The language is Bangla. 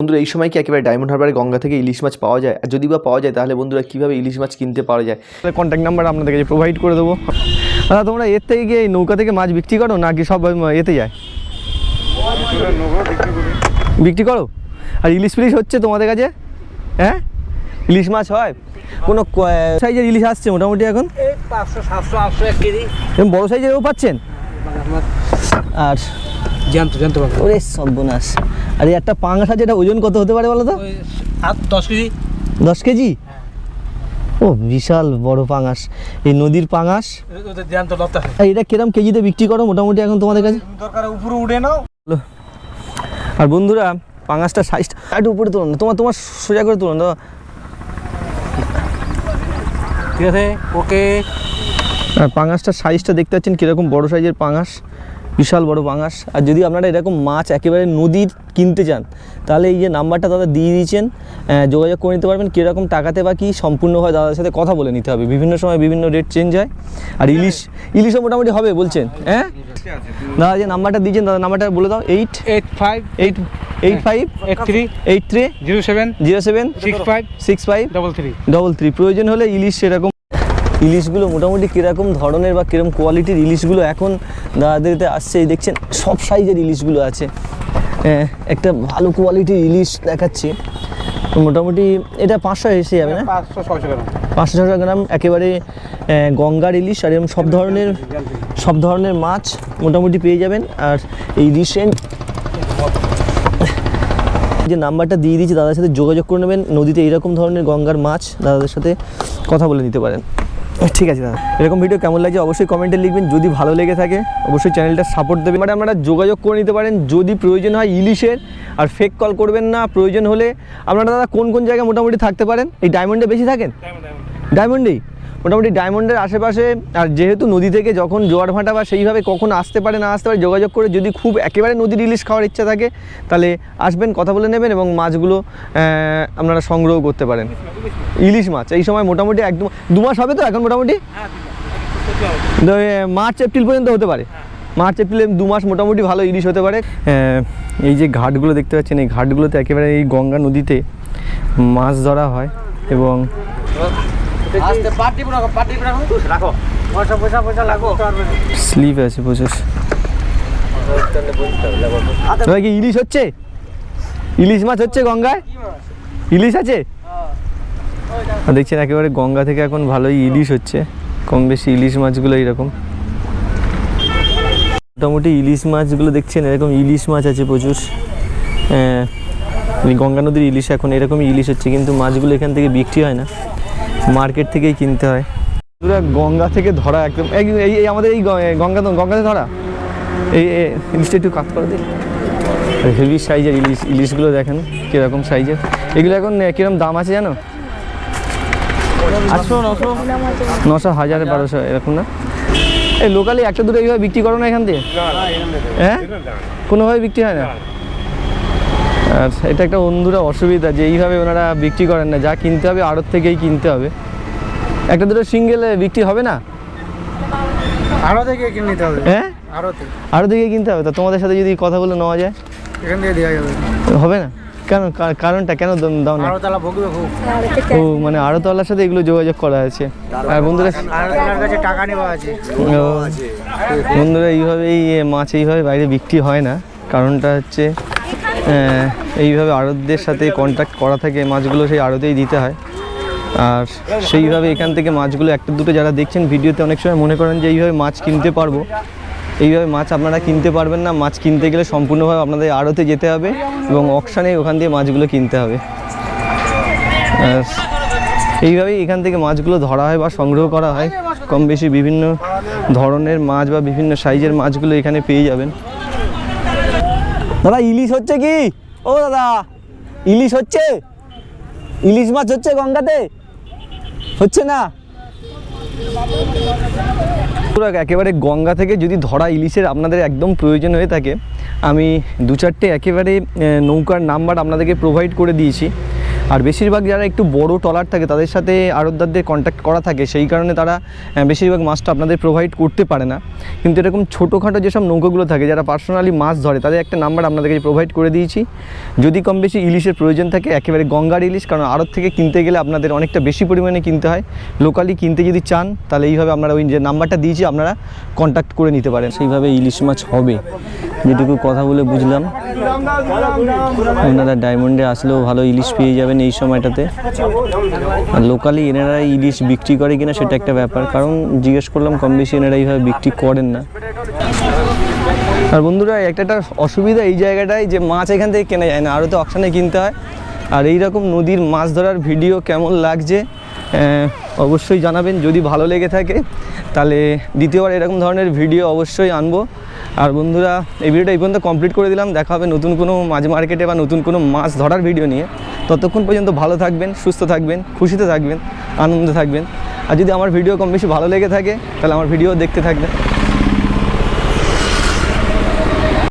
বন্ধুরা এই সময় কি একেবারে ডায়মন্ড হারবারে গঙ্গা থেকে ইলিশ মাছ পাওয়া যায়? আর যদি বা পাওয়া যায় তাহলে বন্ধুরা কীভাবে ইলিশ মাছ কিনতে পাওয়া যায়? কন্ট্যাক্ট নাম্বার আপনাদের কাছে প্রোভাইড করে দেবো। দাদা তোমরা এর থেকে গিয়ে এই নৌকা থেকে মাছ বিক্রি করো নাকি সব এতে যায় বিক্রি করো? আর ইলিশ ফিলিশ হচ্ছে তোমাদের কাছে? হ্যাঁ ইলিশ মাছ হয়? কোনো সাইজের ইলিশ আসছে মোটামুটি এখন? 500 700 800 1 কেজি। এরকম বড়ো সাইজেরও পাচ্ছেন? আর জানতো ওরে সর্বনাশ। আর এই একটা পাঙাশ আছে, এটা ওজন কত হতে পারে বলো তো? 10 কেজি। 10 কেজি? ও বিশাল বড় পাঙাশ, এই নদীর পাঙাশ। জানতো লতা। এটা কিরম কেজিতে বিক্রি করো মোটামুটি এখন তোমাদের কাছে? দরকার উপরে উঠে নাও। আর বন্ধুরা পাঙাশটা সাইজটা একটু উপরে তুলুন, তোমার সোজা করে তুলুন দাদা। ঠিক আছে, ওকে। আর পাঙাশটার সাইজটা দেখতে পাচ্ছেন কীরকম বড় সাইজের পাঙাশ, বিশাল বড় পাঙাশ। আর যদি আপনারা এরকম মাছ একেবারে নদীর কিনতে চান তাহলে এই যে নাম্বারটা দাদা দিয়ে দিয়েছেন, যোগাযোগ করে নিতে পারবেন। কীরকম টাকাতে বা কী সম্পূর্ণভাবে দাদার সাথে কথা বলে নিতে হবে, বিভিন্ন সময় বিভিন্ন রেট চেঞ্জ হয়। আর ইলিশও মোটামুটি হবে বলছেন? হ্যাঁ দাদা যে নাম্বারটা দিয়েছেন, দাদা নাম্বারটা বলে দাও। 8585070765 প্রয়োজন হলে ইলিশ সেরকম ইলিশগুলো মোটামুটি কীরকম ধরনের বা কীরকম কোয়ালিটির ইলিশগুলো এখন দাদাদেরতে আসছে, এই দেখছেন সব সাইজের ইলিশগুলো আছে। একটা ভালো কোয়ালিটির ইলিশ দেখাচ্ছি, মোটামুটি এটা 500 এসে যাবে না? 500-600 গ্রাম একেবারে গঙ্গার ইলিশ। আর এরকম সব ধরনের মাছ মোটামুটি পেয়ে যাবেন। আর এই রিসেন্ট যে নাম্বারটা দিয়ে দিয়েছি দাদার সাথে যোগাযোগ করে নেবেন। নদীতে এইরকম ধরনের গঙ্গার মাছ দাদাদের সাথে কথা বলে নিতে পারেন। ঠিক আছে দাদা, এরকম ভিডিও কেমন লাগছে অবশ্যই কমেন্টে লিখবেন। যদি ভালো লেগে থাকে অবশ্যই চ্যানেলটা সাপোর্ট দেবেন। মানে আপনারা যোগাযোগ করে নিতে পারেন যদি প্রয়োজন হয় ইলিশের। আর ফেক কল করবেন না। প্রয়োজন হলে আপনারা দাদা কোন জায়গায় মোটামুটি থাকতে পারেন? এই ডায়মন্ডে বেশি থাকেন? ডায়মন্ডেই মোটামুটি ডায়মন্ডের আশেপাশে। আর যেহেতু নদী থেকে যখন জোয়ার ভাটা বা সেইভাবে কখন আসতে পারে না আসতে পারে, যোগাযোগ করে যদি খুব একেবারে নদীর ইলিশ খাওয়ার ইচ্ছা থাকে তাহলে আসবেন, কথা বলে নেবেন এবং মাছগুলো আপনারা সংগ্রহ করতে পারেন। ইলিশ মাছ এই সময় মোটামুটি 1-2 মাস হবে তো এখন মোটামুটি? মার্চ এপ্রিল পর্যন্ত হতে পারে। মার্চ এপ্রিলে 2 মাস মোটামুটি ভালো ইলিশ হতে পারে। এই যে ঘাটগুলো দেখতে পাচ্ছেন, এই ঘাটগুলোতে একেবারে এই গঙ্গা নদীতে মাছ ধরা হয় এবং স্লিপ আছে প্রচুর। কি ইলিশ হচ্ছে? ইলিশ মাছ হচ্ছে গঙ্গায়? ইলিশ আছে দেখছেন একেবারে গঙ্গা থেকে এখন ভালোই ইলিশ হচ্ছে, কম বেশি ইলিশ মাছগুলো এইরকম মোটামুটি ইলিশ মাছগুলো দেখছেন এরকম ইলিশ মাছ আছে প্রচুর। গঙ্গা নদীর ইলিশ এখন এরকমই ইলিশ হচ্ছে, কিন্তু মাছগুলো এখান থেকে বিক্রি হয় না, মার্কেট থেকেই কিনতে হয়। পুরো গঙ্গা থেকে ধরা একদম এই আমাদের এই গঙ্গাতে ধরা এই ইলিশটা একটু কাট করে দিন। হেভি সাইজের ইলিশগুলো দেখেন কীরকম সাইজের। এগুলো এখন কীরকম দাম আছে জানো? 800, 900, 1000, 1200 এরকম না? এই লোকালি একটা দুটো এইভাবে বিক্রি করো না এখান থেকে? হ্যাঁ কোনোভাবে বিক্রি হয় না। আর এটা একটা বন্ধুরা অসুবিধা যে এইভাবে ওনারা বিক্রি করেন না, যা কিনতে হবে আড়ত থেকেই কিনতে হবে। একটা দুটো সিঙ্গেল বিক্রি হবে না? আরো থেকে কিনে নিতে হবে। হ্যাঁ আরো থেকে কিনতে হবে। তা তোমাদের সাথে যদি কথা বলে নেওয়া যায় এখান থেকে দেওয়া যাবে? হবে না কেন? কারণটা কেন দাও না? আড়তলা ভুগবে খুব। ও মানে আড়তলার সাথে এগুলো যোগাযোগ করা আছে। আর বন্ধুরা আড়তলার কাছে টাকা নেওয়া আছে। বন্ধুরা এইভাবেই মাছ এইভাবে বাইরে বিক্রি হয় না, কারণটা হচ্ছে এইভাবে আড়তদের সাথে কন্ট্যাক্ট করা থাকে, মাছগুলো সেই আড়তেই দিতে হয়। আর সেইভাবে এখান থেকে মাছগুলো একটা দুটো যারা দেখছেন ভিডিওতে অনেক সময় মনে করেন যে এইভাবে মাছ কিনতে পারবো, এইভাবে মাছ আপনারা কিনতে পারবেন না। মাছ কিনতে গেলে সম্পূর্ণভাবে আপনাদের আড়তে যেতে হবে এবং অকশানে ওখান দিয়ে মাছগুলো কিনতে হবে। এইভাবেই এখান থেকে মাছগুলো ধরা হয় বা সংগ্রহ করা হয়। কম বেশি বিভিন্ন ধরনের মাছ বা বিভিন্ন সাইজের মাছগুলো এখানে পেয়ে যাবেন। দাদা ইলিশ হচ্ছে কি? ও দাদা ইলিশ হচ্ছে? ইলিশ মাছ হচ্ছে গঙ্গাতে? হচ্ছে না? একেবারে গঙ্গা থেকে যদি ধরা ইলিশের আপনাদের একদম প্রয়োজন হয়ে থাকে, আমি 2-4টে একেবারে নৌকার নাম্বার আপনাদেরকে প্রোভাইড করে দিয়েছি। আর বেশিরভাগ যারা একটু বড় ট্রলার থাকে তাদের সাথে আড়তদারদের কন্ট্যাক্ট করা থাকে, সেই কারণে তারা বেশিরভাগ মাছটা আপনাদের প্রোভাইড করতে পারে না। কিন্তু এরকম ছোটোখাটো যেসব নৌকোগুলো থাকে, যারা পার্সোনালি মাছ ধরে, তাদের একটা নাম্বার আপনাদেরকে প্রোভাইড করে দিয়েছি। যদি কম বেশি ইলিশের প্রয়োজন থাকে, একেবারে গঙ্গার ইলিশ, কারণ আড়ত থেকে কিনতে গেলে আপনাদের অনেকটা বেশি পরিমাণে কিনতে হয়। লোকালি কিনতে যদি চান তাহলে এইভাবে আপনারা ওই যে নাম্বারটা দিয়েছি আপনারা কন্ট্যাক্ট করে নিতে পারেন। সেইভাবে ইলিশ মাছ হবে, যেটুকু কথা বলে বুঝলাম। আপনারা ডায়মন্ডে আসলেও ভালো ইলিশ পেয়ে যাবেন এই সময়টাতে। আর লোকালি এনারা ইলিশ বিক্রি করে কিনা সেটা একটা ব্যাপার, কারণ জিজ্ঞেস করলাম কম বেশি এনারা এইভাবে বিক্রি করেন না। আর বন্ধুরা, একটা অসুবিধা এই জায়গাটায় যে মাছ এখান থেকে কেনা যায় না, আরও তো অকশানে কিনতে হয়। আর এই রকম নদীর মাছ ধরার ভিডিও কেমন লাগছে অবশ্যই জানাবেন। যদি ভালো লেগে থাকে তাহলে দ্বিতীয়বার এরকম ধরনের ভিডিও অবশ্যই আনবো। আর বন্ধুরা, এই ভিডিওটা এই পর্যন্ত কমপ্লিট করে দিলাম। দেখা হবে নতুন কোনো মাছ মার্কেটে বা নতুন কোনো মাছ ধরার ভিডিও নিয়ে। ততক্ষণ পর্যন্ত ভালো থাকবেন, সুস্থ থাকবেন, খুশিতে থাকবেন, আনন্দে থাকবেন। আর যদি আমার ভিডিও কম বেশি ভালো লেগে থাকে তাহলে আমার ভিডিও দেখতে থাকবেন।